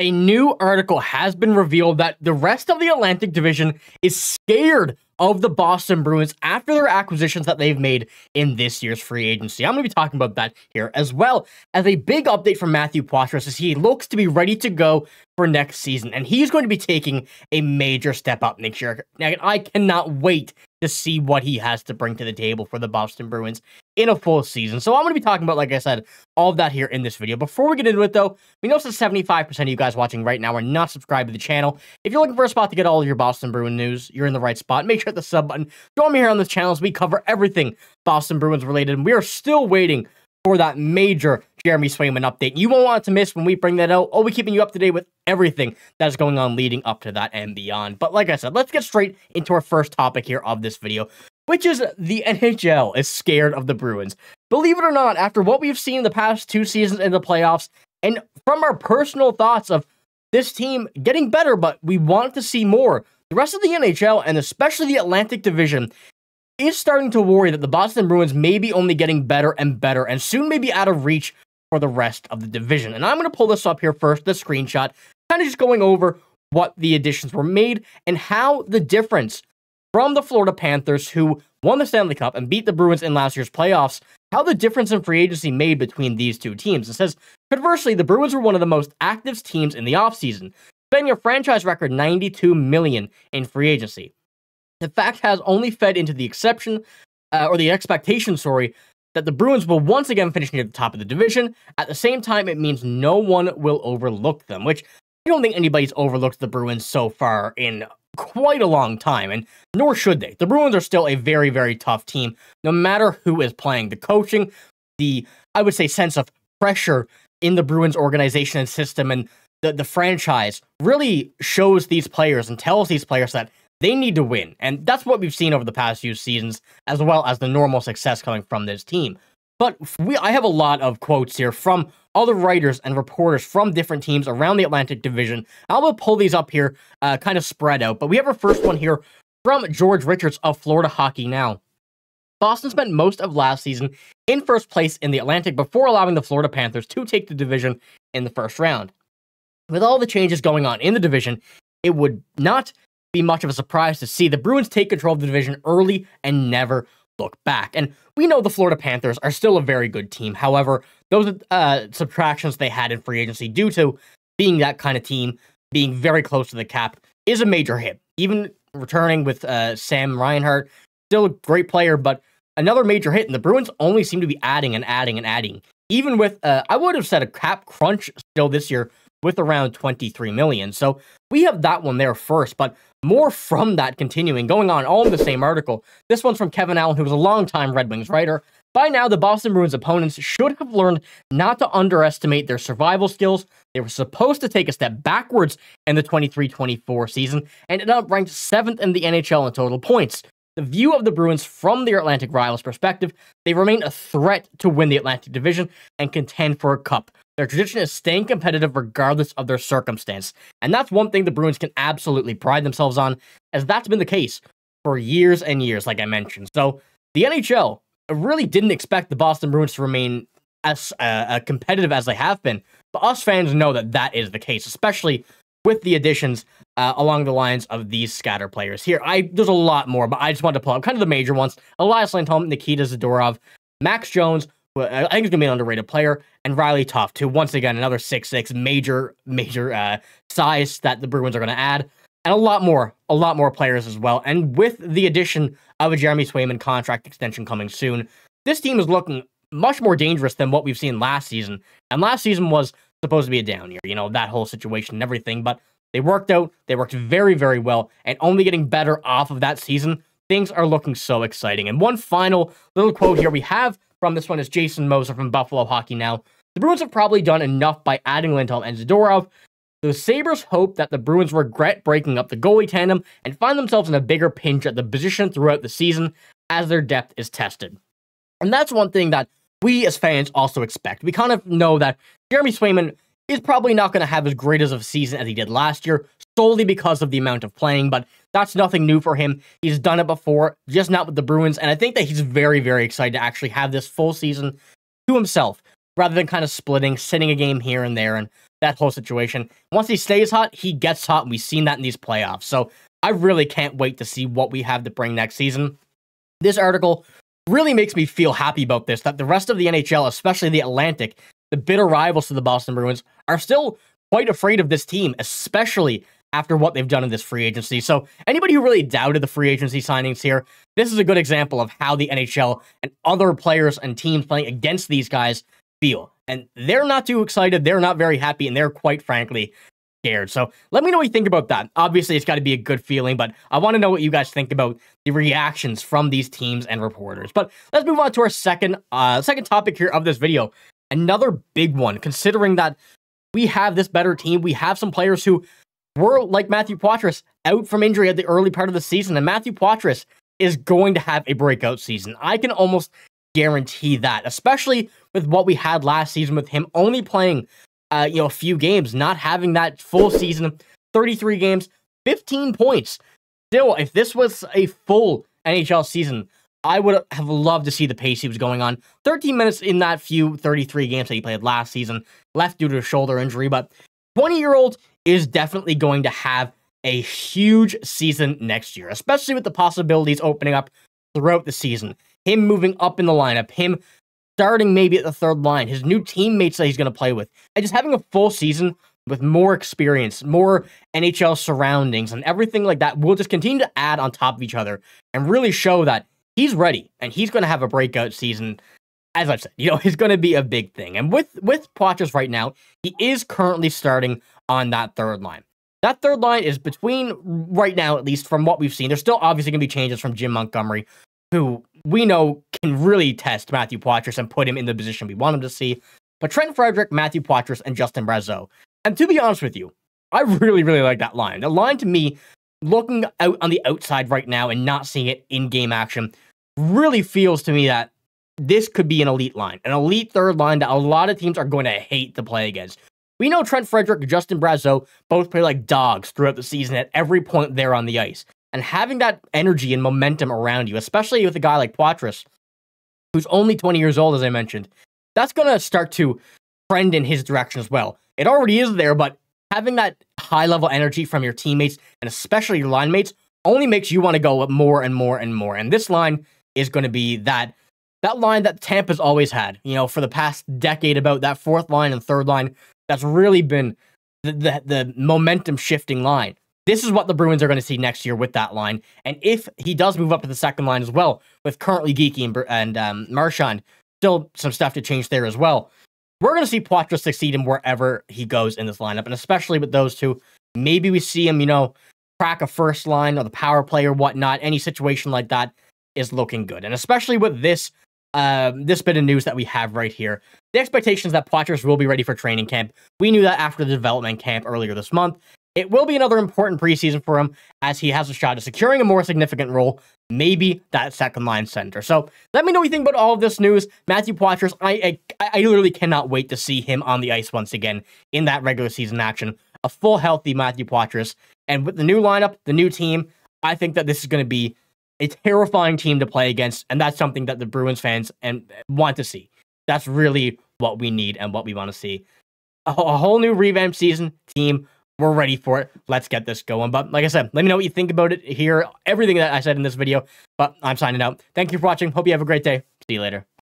A new article has been revealed that the rest of the Atlantic Division is scared of the Boston Bruins after their acquisitions that they've made in this year's free agency. I'm going to be talking about that here, as well as a big update from Mattew Poitras as he looks to be ready to go for next season, and he's going to be taking a major step up next year. Now, I cannot wait to see what he has to bring to the table for the Boston Bruins in a full season. So I'm going to be talking about, like I said, all of that here in this video. Before we get into it, though, we notice that 75% of you guys watching right now are not subscribed to the channel. If you're looking for a spot to get all of your Boston Bruin news, you're in the right spot. Make sure to hit the sub button. Join me here on this channel as we cover everything Boston Bruins related, and we are still waiting for that major Jeremy Swayman update. You won't want to miss when we bring that out. I'll be keeping you up to date with everything that's going on leading up to that and beyond. But like I said, let's get straight into our first topic here of this video, which is the NHL is scared of the Bruins. Believe it or not, after what we've seen in the past 2 seasons in the playoffs, and from our personal thoughts of this team getting better, but we want to see more, the rest of the NHL, and especially the Atlantic Division, is starting to worry that the Boston Bruins may be only getting better and soon may be out of reach for the rest of the division. And I'm going to pull this up here first, the screenshot, kind of just going over what the additions were made and how the difference from the Florida Panthers, who won the Stanley Cup and beat the Bruins in last year's playoffs, how the difference in free agency made between these two teams. It says, conversely, the Bruins were one of the most active teams in the offseason, spending a franchise record $92 million in free agency. The fact has only fed into the expectation, that the Bruins will once again finish near the top of the division. At the same time, it means no one will overlook them, which I don't think anybody's overlooked the Bruins so far in quite a long time, and nor should they. The Bruins are still a very, very tough team, no matter who is playing. The coaching, I would say, sense of pressure in the Bruins organization and system, and the franchise really shows these players and tells these players that they need to win, and that's what we've seen over the past few seasons, as well as the normal success coming from this team. But I have a lot of quotes here from other writers and reporters from different teams around the Atlantic Division. I will pull these up here, kind of spread out, but we have our first one here from George Richards of Florida Hockey Now. Boston spent most of last season in first place in the Atlantic before allowing the Florida Panthers to take the division in the first round. With all the changes going on in the division, it would not be much of a surprise to see the Bruins take control of the division early and never look back. And we know the Florida Panthers are still a very good team. However, those subtractions they had in free agency due to being that kind of team, being very close to the cap, is a major hit. Even returning with Sam Reinhart, still a great player, but another major hit, and the Bruins only seem to be adding and adding and adding. Even with, I would have said a cap crunch still this year with around $23 million. So we have that one there first, but more from that continuing, going on all in the same article. This one's from Kevin Allen, who was a longtime Red Wings writer. By now, the Boston Bruins opponents should have learned not to underestimate their survival skills. They were supposed to take a step backwards in the 23-24 season and ended up ranked 7th in the NHL in total points. The view of the Bruins from their Atlantic rivals' perspective, they remain a threat to win the Atlantic Division and contend for a cup. Their tradition is staying competitive regardless of their circumstance. And that's one thing the Bruins can absolutely pride themselves on, as that's been the case for years and years, like I mentioned. So the NHL really didn't expect the Boston Bruins to remain as competitive as they have been. But us fans know that that is the case, especially with the additions along the lines of these scatter players here. There's a lot more, but I just wanted to pull up kind of the major ones. Elias Lindholm, Nikita Zadorov, Max Jones, who I think is going to be an underrated player, and Riley Toft, who, once again, another 6'6", major size that the Bruins are going to add, and a lot more players as well. And with the addition of a Jeremy Swayman contract extension coming soon, this team is looking much more dangerous than what we've seen last season. And last season was supposed to be a down year, you know, that whole situation and everything, but they worked out, they worked very, very well, and only getting better off of that season. Things are looking so exciting. And one final little quote here we have from this one is Jason Moser from Buffalo Hockey Now. The Bruins have probably done enough by adding Lindholm and Zadorov. The Sabres hope that the Bruins regret breaking up the goalie tandem and find themselves in a bigger pinch at the position throughout the season as their depth is tested. And that's one thing that we as fans also expect. We kind of know that Jeremy Swayman is probably not going to have as great as a season as he did last year, solely because of the amount of playing, but that's nothing new for him. He's done it before, just not with the Bruins, and I think that he's very, very excited to actually have this full season to himself, rather than kind of sitting a game here and there, and that whole situation. Once he stays hot, he gets hot, and we've seen that in these playoffs. So I really can't wait to see what we have to bring next season. This article really makes me feel happy about this, that the rest of the NHL, especially the Atlantic, the bitter rivals to the Boston Bruins, are still quite afraid of this team, especially after what they've done in this free agency. So anybody who really doubted the free agency signings here, this is a good example of how the NHL and other players and teams playing against these guys feel. And they're not too excited, they're not very happy, and they're quite frankly scared. So let me know what you think about that. Obviously, it's got to be a good feeling, but I want to know what you guys think about the reactions from these teams and reporters. But let's move on to our second topic here of this video. Another big one, considering that we have this better team. We have some players who were, like Mattew Poitras, out from injury at the early part of the season, and Mattew Poitras is going to have a breakout season. I can almost guarantee that, especially with what we had last season with him only playing a few games, not having that full season, 33 games, 15 points. Still, if this was a full NHL season, I would have loved to see the pace he was going on. 13 minutes in that few 33 games that he played last season, left due to a shoulder injury, but 20-year-old is definitely going to have a huge season next year, especially with the possibilities opening up throughout the season. Him moving up in the lineup, him starting maybe at the third line, his new teammates that he's going to play with, and just having a full season with more experience, more NHL surroundings, and everything like that will just continue to add on top of each other and really show that he's ready and he's going to have a breakout season. As I've said, it's going to be a big thing. And with Poitras right now, he is currently starting on that third line. That third line is between, right now at least, from what we've seen. There's still obviously going to be changes from Jim Montgomery, who we know can really test Matthew Poitras and put him in the position we want him to see. But Trent Frederic, Matthew Poitras, and Justin Brazeau. And to be honest with you, I really, really like that line. The line, to me, looking out on the outside right now and not seeing it in game action, really feels to me that this could be an elite line, an elite third line that a lot of teams are going to hate to play against. We know Trent Frederic and Justin Brazeau both play like dogs throughout the season at every point there on the ice. And having that energy and momentum around you, especially with a guy like Poitras, who's only 20 years old, as I mentioned, that's going to start to trend in his direction as well. It already is there, but having that high-level energy from your teammates, and especially your line mates, only makes you want to go more and more and more. And this line is going to be that line that Tampa's always had, for the past decade, about that fourth line and third line. That's really been the momentum-shifting line. This is what the Bruins are going to see next year with that line. And if he does move up to the second line as well, with currently Geeky and Marchand, still some stuff to change there as well, we're going to see Poitras succeed in wherever he goes in this lineup. And especially with those two, maybe we see him, crack a first line or the power play or whatnot. Any situation like that is looking good. And especially with this bit of news that we have right here, the expectation is that Poitras will be ready for training camp. We knew that after the development camp earlier this month. It will be another important preseason for him, as he has a shot at securing a more significant role, maybe that second line center. So let me know what you think about all of this news. Matthew Poitras, I literally cannot wait to see him on the ice once again in that regular season action. A full healthy Matthew Poitras. And with the new lineup, the new team, I think that this is going to be a terrifying team to play against, and that's something that the Bruins fans want to see. That's really what we need and what we want to see. A whole new revamped season team. We're ready for it. Let's get this going. But like I said, let me know what you think about it here. Everything that I said in this video. But I'm signing out. Thank you for watching. Hope you have a great day. See you later.